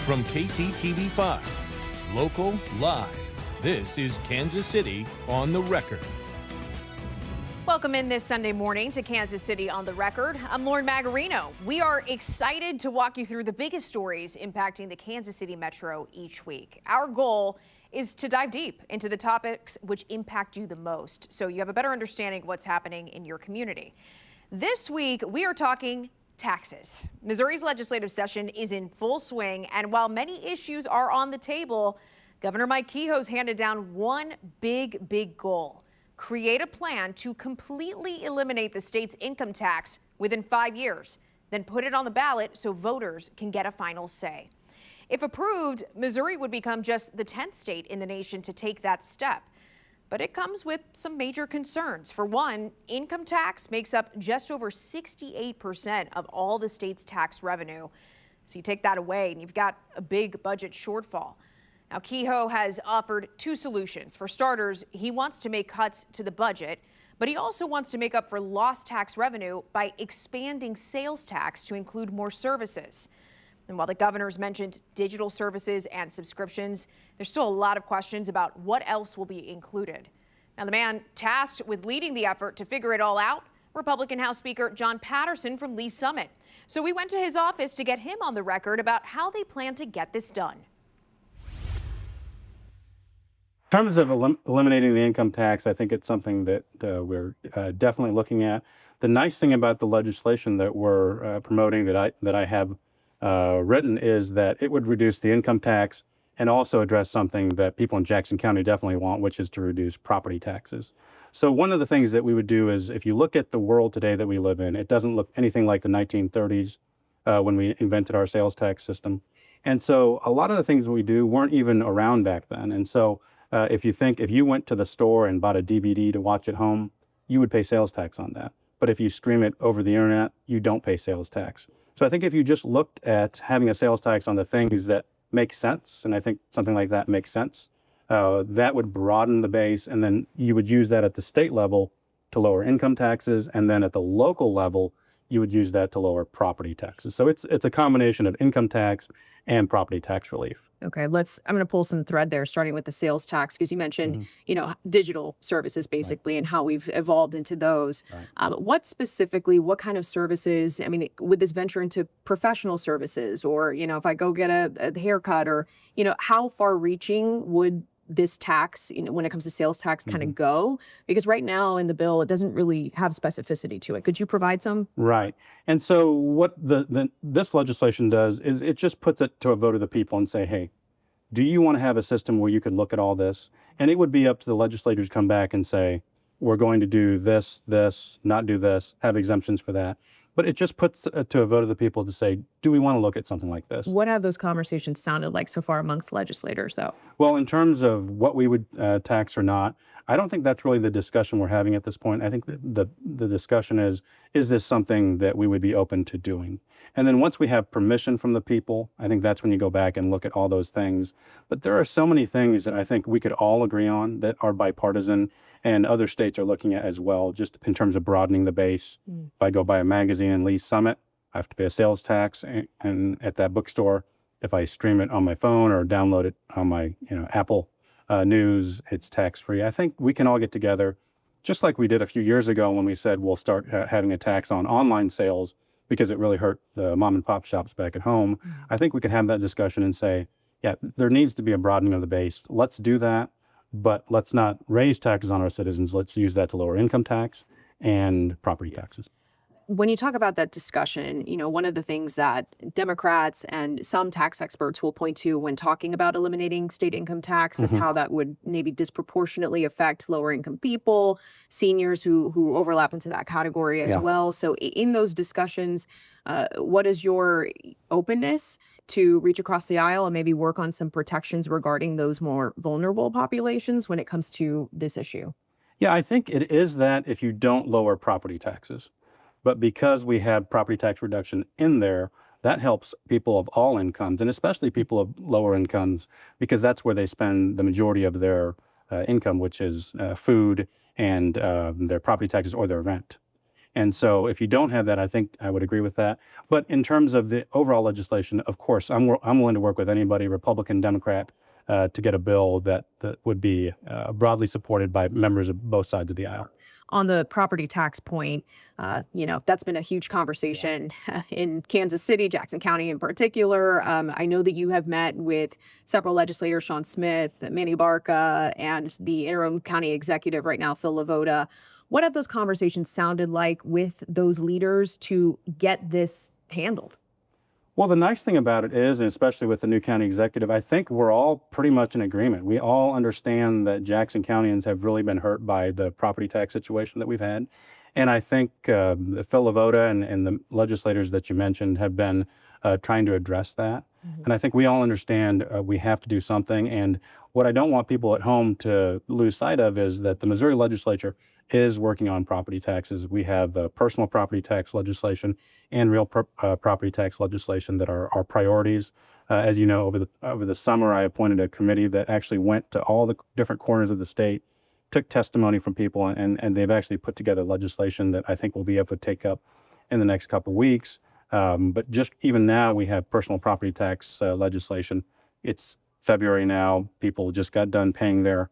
From KCTV5, local, live, this is Kansas City on the Record. Welcome in this Sunday morning to Kansas City on the Record. I'm Lauren Magarino. We are excited to walk you through the biggest stories impacting the Kansas City Metro each week. Our goal is to dive deep into the topics which impact you the most, so you have a better understanding of what's happening in your community. This week, we are talking taxes. Missouri's legislative session is in full swing, and while many issues are on the table, Governor Mike Kehoe's handed down one big goal: create a plan to completely eliminate the state's income tax within 5 years, then put it on the ballot so voters can get a final say. If approved, Missouri would become just the 10th state in the nation to take that step. But it comes with some major concerns. For one, income tax makes up just over 68% of all the state's tax revenue. So you take that away and you've got a big budget shortfall. Now, Kehoe has offered two solutions. For starters, he wants to make cuts to the budget, but he also wants to make up for lost tax revenue by expanding sales tax to include more services. And while the governor's mentioned digital services and subscriptions, there's still a lot of questions about what else will be included. Now, the man tasked with leading the effort to figure it all out, Republican House Speaker Jon Patterson from Lee Summit. So we went to his office to get him on the record about how they plan to get this done. In terms of eliminating the income tax, I think it's something that we're definitely looking at. The nice thing about the legislation that we're promoting, that I have written, is that it would reduce the income tax and also address something that people in Jackson County definitely want, which is to reduce property taxes. So one of the things that we would do is, if you look at the world today that we live in, it doesn't look anything like the 1930s when we invented our sales tax system. And so a lot of the things that we do weren't even around back then. And so if you went to the store and bought a DVD to watch at home, you would pay sales tax on that. But if you stream it over the internet, you don't pay sales tax. So I think if you just looked at having a sales tax on the things that make sense, and I think something like that makes sense, that would broaden the base, and then you would use that at the state level to lower income taxes, and then at the local level, you would use that to lower property taxes. So it's a combination of income tax and property tax relief. Okay, I'm going to pull some thread there, starting with the sales tax, because you mentioned, digital services basically, and how we've evolved into those. Right. What kind of services, would this venture into professional services, or, if I go get a haircut, or, how far reaching would this tax, when it comes to sales tax, kind of go? Because right now in the bill, it doesn't really have specificity to it. Could you provide some? Right. And so what this legislation does is it just puts it to a vote of the people and say, hey, do you want to have a system where you could look at all this? And it would be up to the legislators to come back and say, we're going to do this, not do this, have exemptions for that. But it just puts it to a vote of the people to say, do we want to look at something like this? What have those conversations sounded like so far amongst legislators, though? Well, in terms of what we would tax or not, I don't think that's really the discussion we're having at this point. I think the discussion is this something that we would be open to doing? And then once we have permission from the people, I think that's when you go back and look at all those things. But there are so many things that I think we could all agree on that are bipartisan, and other states are looking at as well, just in terms of broadening the base. If I go buy a magazine in Lee Summit, I have to pay a sales tax, and at that bookstore, if I stream it on my phone or download it on my Apple News, it's tax-free. I think we can all get together, just like we did a few years ago when we said we'll start having a tax on online sales because it really hurt the mom and pop shops back at home. I think we can have that discussion and say, yeah, there needs to be a broadening of the base. Let's do that, but let's not raise taxes on our citizens. Let's use that to lower income tax and property taxes. When you talk about that discussion, one of the things that Democrats and some tax experts will point to when talking about eliminating state income tax is how that would maybe disproportionately affect lower income people, seniors who overlap into that category as well. So in those discussions, what is your openness to reach across the aisle and maybe work on some protections regarding those more vulnerable populations when it comes to this issue? Yeah, I think it is that if you don't lower property taxes. But because we have property tax reduction in there, that helps people of all incomes, and especially people of lower incomes, because that's where they spend the majority of their income, which is food and their property taxes or their rent. And so if you don't have that, I think I would agree with that. But in terms of the overall legislation, of course, I'm willing to work with anybody, Republican, Democrat, to get a bill that would be broadly supported by members of both sides of the aisle. On the property tax point, that's been a huge conversation in Kansas City, Jackson County in particular. I know that you have met with several legislators, Sean Smith, Manny Barca, and the interim county executive right now, Phil Lavoda. What have those conversations sounded like with those leaders to get this handled? Well, the nice thing about it is, and especially with the new county executive, I think we're all pretty much in agreement. We all understand that Jackson Countyans have really been hurt by the property tax situation that we've had. And I think Phil Lavoda and the legislators that you mentioned have been trying to address that. And I think we all understand we have to do something. And what I don't want people at home to lose sight of is that the Missouri legislature is working on property taxes. We have personal property tax legislation and real property tax legislation that are our priorities. As you know, over the summer, I appointed a committee that actually went to all the different corners of the state, took testimony from people, and they've actually put together legislation that I think we'll be able to take up in the next couple of weeks. But just even now, we have personal property tax legislation. It's February now. People just got done paying their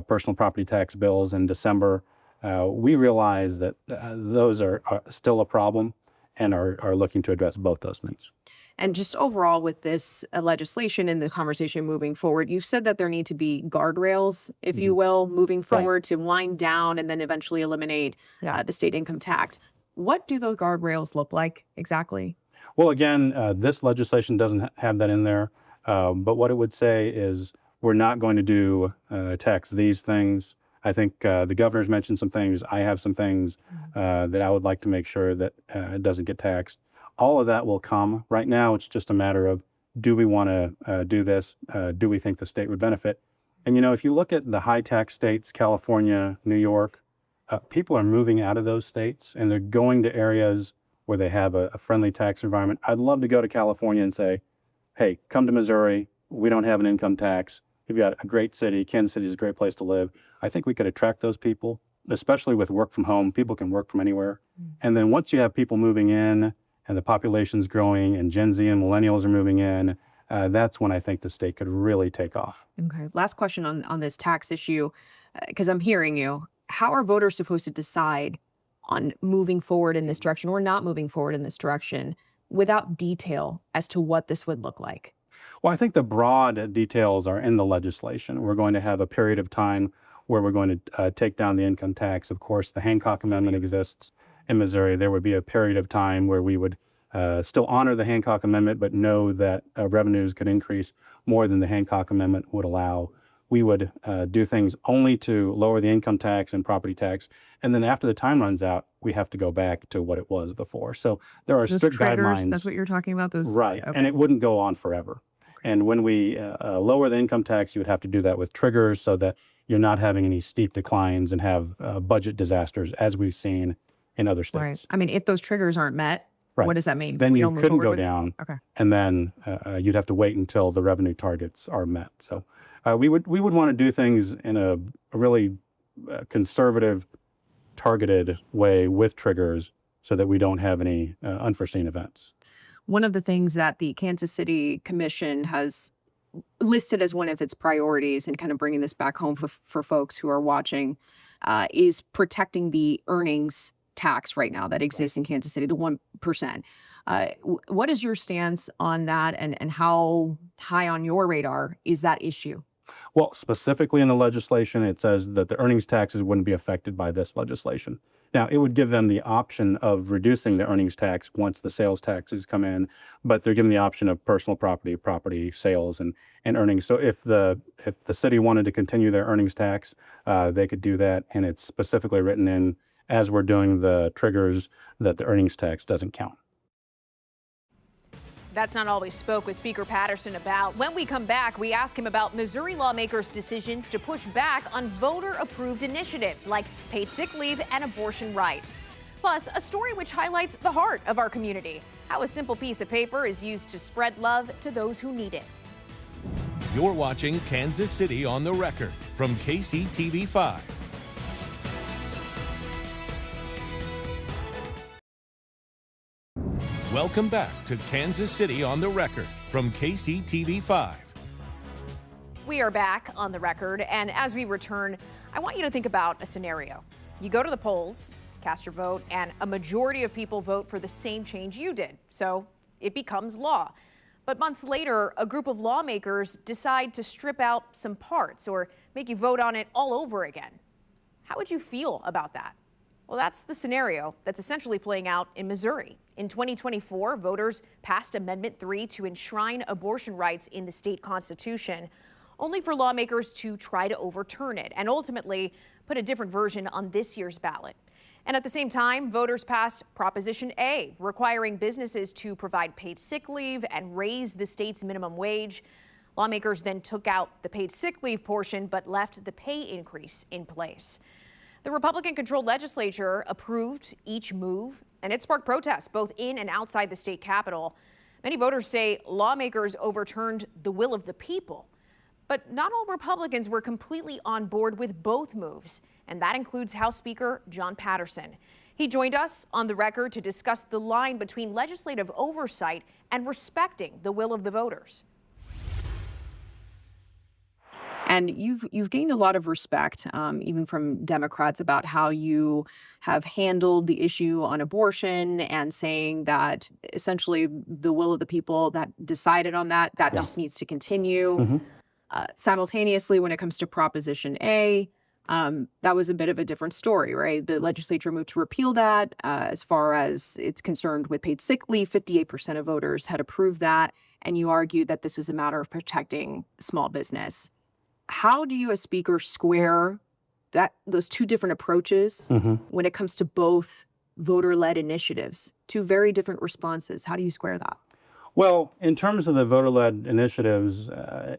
personal property tax bills in December. We realize that those are still a problem and are looking to address both those things. And just overall with this legislation and the conversation moving forward, you've said that there need to be guardrails, if you will, moving forward to wind down and then eventually eliminate the state income tax. What do those guardrails look like exactly? Well, again, this legislation doesn't have that in there. But what it would say is we're not going to do tax these things. I think the governor's mentioned some things. I have some things that I would like to make sure that it doesn't get taxed. All of that will come. Right now, it's just a matter of, do we want to do this? Do we think the state would benefit? And, if you look at the high tax states, California, New York, people are moving out of those states and they're going to areas where they have a friendly tax environment. I'd love to go to California and say, hey, come to Missouri. We don't have an income tax. We've got a great city. Kansas City is a great place to live. I think we could attract those people, especially with work from home. People can work from anywhere. And then once you have people moving in and the population's growing and Gen Z and millennials are moving in, that's when I think the state could really take off. Okay. Last question on this tax issue, because I'm hearing you. How are voters supposed to decide on moving forward in this direction or not moving forward in this direction without detail as to what this would look like? Well, I think the broad details are in the legislation. We're going to have a period of time where we're going to take down the income tax. Of course, the Hancock Amendment exists in Missouri. There would be a period of time where we would still honor the Hancock Amendment, but know that revenues could increase more than the Hancock Amendment would allow. We would do things only to lower the income tax and property tax. And then after the time runs out, we have to go back to what it was before. So there are strict guidelines. That's what you're talking about? Those, right. Okay. And it wouldn't go on forever. And when we lower the income tax, you would have to do that with triggers so that you're not having any steep declines and have budget disasters as we've seen in other states. Right. I mean, if those triggers aren't met, what does that mean? Then We you don't move couldn't forward go with it? down. Okay. And then you'd have to wait until the revenue targets are met. So we would want to do things in a really conservative, targeted way with triggers so that we don't have any unforeseen events. One of the things that the Kansas City Commission has listed as one of its priorities, and kind of bringing this back home for folks who are watching, is protecting the earnings tax right now that exists in Kansas City, the 1%. What is your stance on that, and how high on your radar is that issue? Well, specifically in the legislation, it says that the earnings taxes wouldn't be affected by this legislation. Now, it would give them the option of reducing the earnings tax once the sales taxes come in, but they're given the option of personal property sales, and earnings. So if the city wanted to continue their earnings tax, they could do that, and it's specifically written in, as we're doing the triggers, that the earnings tax doesn't count. That's not all we spoke with Speaker Patterson about. When we come back, we ask him about Missouri lawmakers' decisions to push back on voter-approved initiatives like paid sick leave and abortion rights. Plus, a story which highlights the heart of our community, how a simple piece of paper is used to spread love to those who need it. You're watching Kansas City on the Record from KCTV5. Welcome back to Kansas City on the Record from KCTV5. We are back on the record, and as we return, I want you to think about a scenario. You go to the polls, cast your vote, and a majority of people vote for the same change you did, so it becomes law. But months later, a group of lawmakers decide to strip out some parts or make you vote on it all over again. How would you feel about that? Well, that's the scenario that's essentially playing out in Missouri. In 2024, voters passed Amendment 3 to enshrine abortion rights in the state constitution, only for lawmakers to try to overturn it and ultimately put a different version on this year's ballot. And at the same time, voters passed Proposition A, requiring businesses to provide paid sick leave and raise the state's minimum wage. Lawmakers then took out the paid sick leave portion but left the pay increase in place. The Republican-controlled legislature approved each move, and it sparked protests both in and outside the state capitol. Many voters say lawmakers overturned the will of the people. But not all Republicans were completely on board with both moves, and that includes House Speaker Jon Patterson. He joined us on the record to discuss the line between legislative oversight and respecting the will of the voters. And you've gained a lot of respect, even from Democrats, about how you have handled the issue on abortion and saying that essentially the will of the people that decided on that just needs to continue. Simultaneously, when it comes to Proposition A, that was a bit of a different story, right? The legislature moved to repeal that. As far as it's concerned with paid sick leave, 58% of voters had approved that. And you argued that this was a matter of protecting small business. How do you, as Speaker, square those two different approaches when it comes to both voter-led initiatives? Two very different responses. How do you square that? Well, in terms of the voter-led initiatives,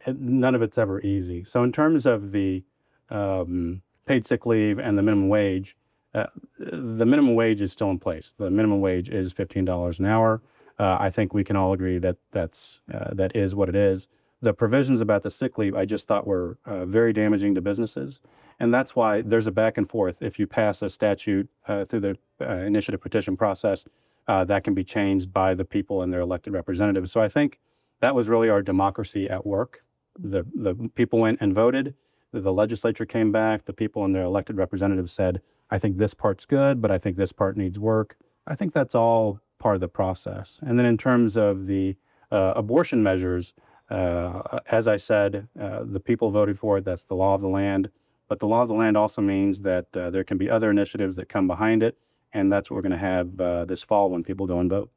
none of it's ever easy. So in terms of the paid sick leave and the minimum wage, the minimum wage is still in place. The minimum wage is $15 an hour. I think we can all agree that that is what it is. The provisions about the sick leave I just thought were very damaging to businesses. And that's why there's a back and forth. If you pass a statute through the initiative petition process, that can be changed by the people and their elected representatives. So I think that was really our democracy at work. The people went and voted. The legislature came back. The people and their elected representatives said, I think this part's good, but I think this part needs work. I think that's all part of the process. And then in terms of the abortion measures, as I said, the people voted for it. That's the law of the land. But the law of the land also means that there can be other initiatives that come behind it. And that's what we're going to have this fall when people go and vote.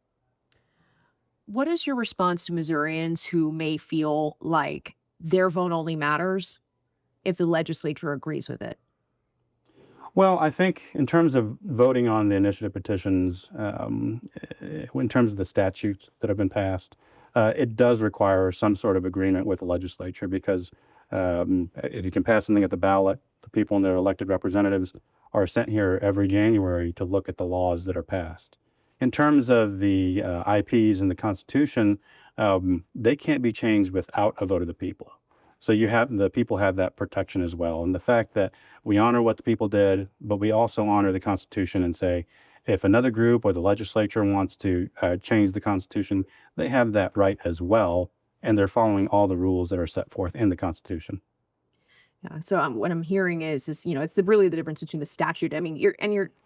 What is your response to Missourians who may feel like their vote only matters if the legislature agrees with it? Well, I think in terms of voting on the initiative petitions, in terms of the statutes that have been passed, it does require some sort of agreement with the legislature because if you can pass something at the ballot, the people and their elected representatives are sent here every January to look at the laws that are passed. In terms of the IPs and the Constitution, they can't be changed without a vote of the people. So the people have that protection as well. And the fact that we honor what the people did, but we also honor the Constitution and say, if another group or the legislature wants to change the Constitution, they have that right as well. And they're following all the rules that are set forth in the Constitution. Yeah. So what I'm hearing is it's really the difference between the statute. I mean,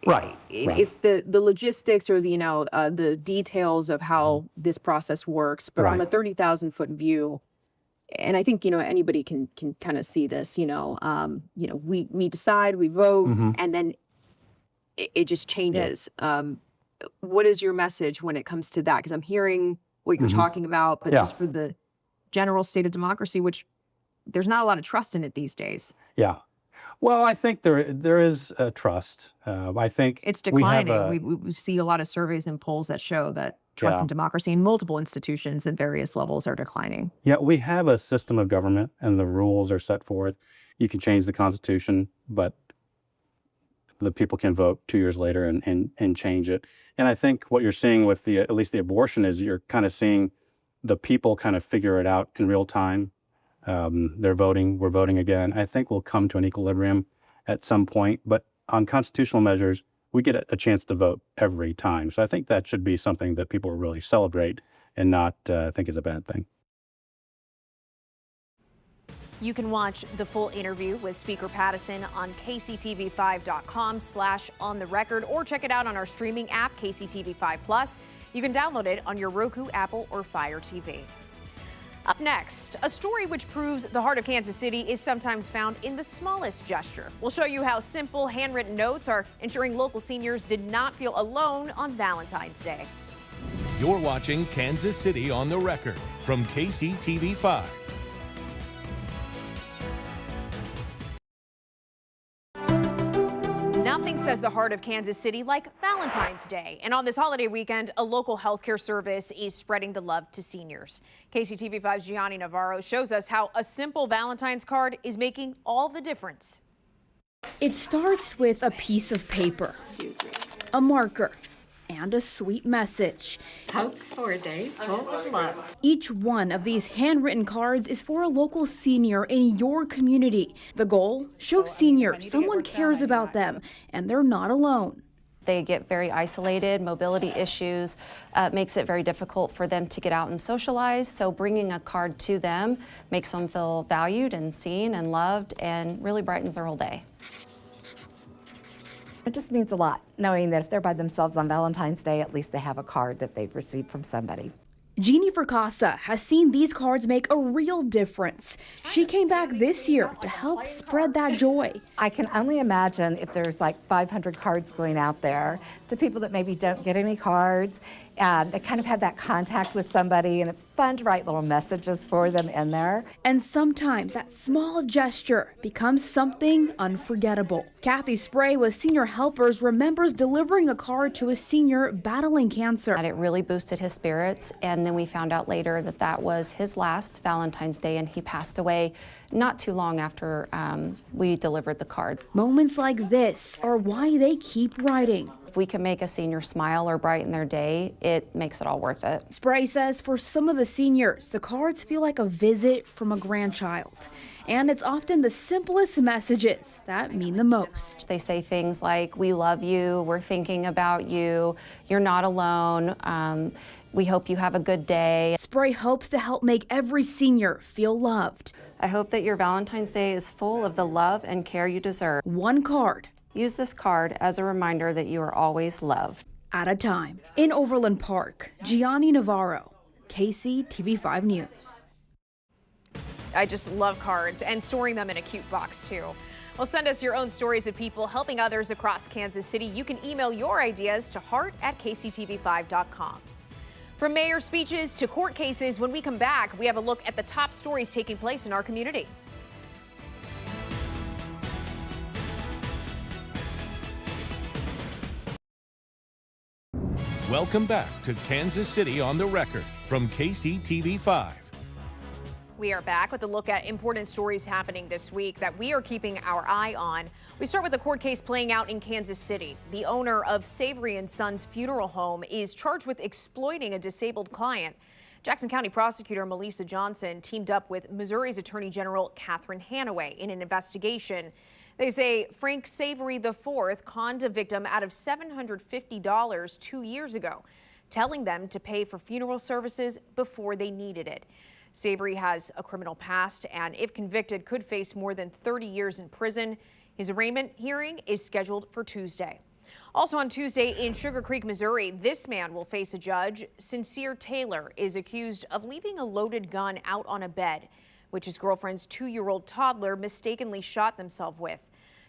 Right. It's the logistics or the details of how this process works. But from a 30,000-foot view, and I think anybody can kind of see this. We decide, we vote, and then it just changes. Yeah. What is your message when it comes to that? Because I'm hearing what you're talking about, but just for the general state of democracy, which there's not a lot of trust in it these days. Yeah. Well, I think there is trust. I think it's declining. We see a lot of surveys and polls that show that trust in democracy in multiple institutions at various levels are declining. Yeah, we have a system of government and the rules are set forth. You can change the Constitution, but the people can vote 2 years later and change it. And I think what you're seeing with at least the abortion is you're kind of seeing the people kind of figure it out in real time. They're voting, we're voting again. I think we'll come to an equilibrium at some point, but on constitutional measures, we get a chance to vote every time. So I think that should be something that people really celebrate and not think is a bad thing. You can watch the full interview with Speaker Patterson on kctv5.com/ontherecord or check it out on our streaming app, KCTV5 Plus. You can download it on your Roku, Apple, or Fire TV. Up next, a story which proves the heart of Kansas City is sometimes found in the smallest gesture. We'll show you how simple handwritten notes are ensuring local seniors did not feel alone on Valentine's Day. You're watching Kansas City on the Record from KCTV5. Nothing says the heart of Kansas City like Valentine's Day. And on this holiday weekend, a local healthcare service is spreading the love to seniors. KCTV5's Gianni Navarro shows us how a simple Valentine's card is making all the difference. It starts with a piece of paper, a marker, and a sweet message. Hopes for a day full of love. Each one of these handwritten cards is for a local senior in your community. The goal? Show seniors someone cares about them and they're not alone. They get very isolated, mobility issues makes it very difficult for them to get out and socialize. So bringing a card to them makes them feel valued and seen and loved and really brightens their whole day. It just means a lot, knowing that if they're by themselves on Valentine's Day, at least they have a card that they've received from somebody. Jeannie Fracassa has seen these cards make a real difference. She came back this year to help spread that joy. I can only imagine if there's like 500 cards going out there to people that maybe don't get any cards, and they kind of have that contact with somebody, and it's fun to write little messages for them in there. And sometimes that small gesture becomes something unforgettable. Kathy Spray with Senior Helpers remembers delivering a card to a senior battling cancer. And it really boosted his spirits, and then we found out later that that was his last Valentine's Day, and he passed away not too long after we delivered the card. Moments like this are why they keep writing. If we can make a senior smile or brighten their day, it makes it all worth it. Spray says for some of the seniors, the cards feel like a visit from a grandchild. And it's often the simplest messages that mean the most. They say things like, "We love you, we're thinking about you, you're not alone, we hope you have a good day." Spray hopes to help make every senior feel loved. I hope that your Valentine's Day is full of the love and care you deserve. One card Use this card as a reminder that you are always loved. at a time. In Overland Park, Gianni Navarro, KCTV5 News. I just love cards and storing them in a cute box too. Well, send us your own stories of people helping others across Kansas City. You can email your ideas to heart@kctv5.com. From mayor speeches to court cases, when we come back, we have a look at the top stories taking place in our community. Welcome back to Kansas City on the Record from KCTV5. We are back with a look at important stories happening this week that we are keeping our eye on. We start with the court case playing out in Kansas City. The owner of Savory & Sons Funeral Home is charged with exploiting a disabled client. Jackson County Prosecutor Melissa Johnson teamed up with Missouri's Attorney General Catherine Hanaway in an investigation. They say Frank Savory IV conned a victim out of $750 2 years ago, telling them to pay for funeral services before they needed it. Savory has a criminal past and, if convicted, could face more than 30 years in prison. His arraignment hearing is scheduled for Tuesday. Also on Tuesday in Sugar Creek, Missouri, this man will face a judge. Sincere Taylor is accused of leaving a loaded gun out on a bed, which his girlfriend's 2-year-old toddler mistakenly shot themselves with.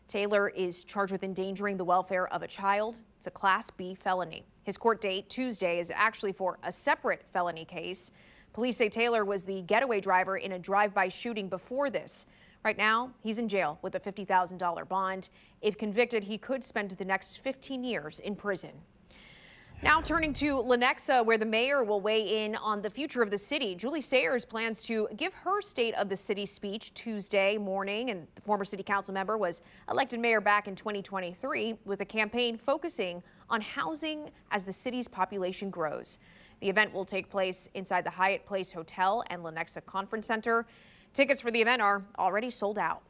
Taylor is charged with endangering the welfare of a child. It's a Class B felony. His court date Tuesday is actually for a separate felony case. Police say Taylor was the getaway driver in a drive-by shooting before this. Right now, he's in jail with a $50,000 bond. If convicted, he could spend the next 15 years in prison. Now turning to Lenexa, where the mayor will weigh in on the future of the city. Julie Sayers plans to give her State of the City speech Tuesday morning, and the former city council member was elected mayor back in 2023 with a campaign focusing on housing as the city's population grows. The event will take place inside the Hyatt Place Hotel and Lenexa Conference Center. Tickets for the event are already sold out.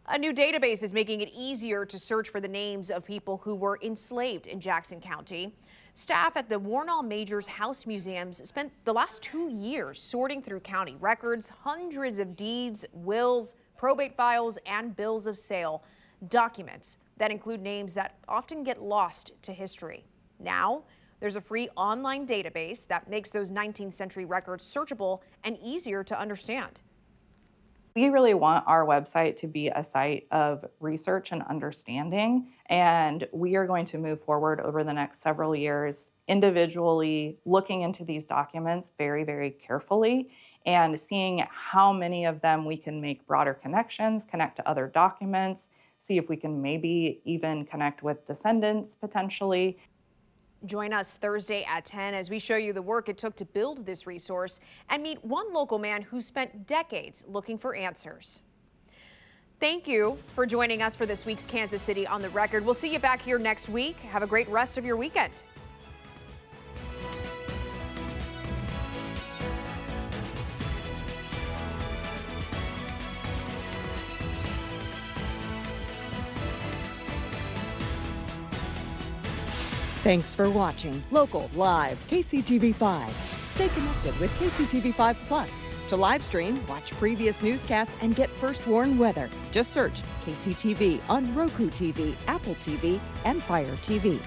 A new database is making it easier to search for the names of people who were enslaved in Jackson County. Staff at the Warnall Majors House Museums spent the last 2 years sorting through county records, hundreds of deeds, wills, probate files, and bills of sale, documents that include names that often get lost to history. Now, there's a free online database that makes those 19th century records searchable and easier to understand. We really want our website to be a site of research and understanding, and we are going to move forward over the next several years individually looking into these documents very, very carefully and seeing how many of them we can make broader connections, connect to other documents, see if we can maybe even connect with descendants potentially. Join us Thursday at 10 as we show you the work it took to build this resource and meet one local man who spent decades looking for answers. Thank you for joining us for this week's Kansas City on the Record. We'll see you back here next week. Have a great rest of your weekend. Thanks for watching Local Live KCTV5. Stay connected with KCTV5 Plus. To live stream, watch previous newscasts, and get first warn weather. Just search KCTV on Roku TV, Apple TV, and Fire TV.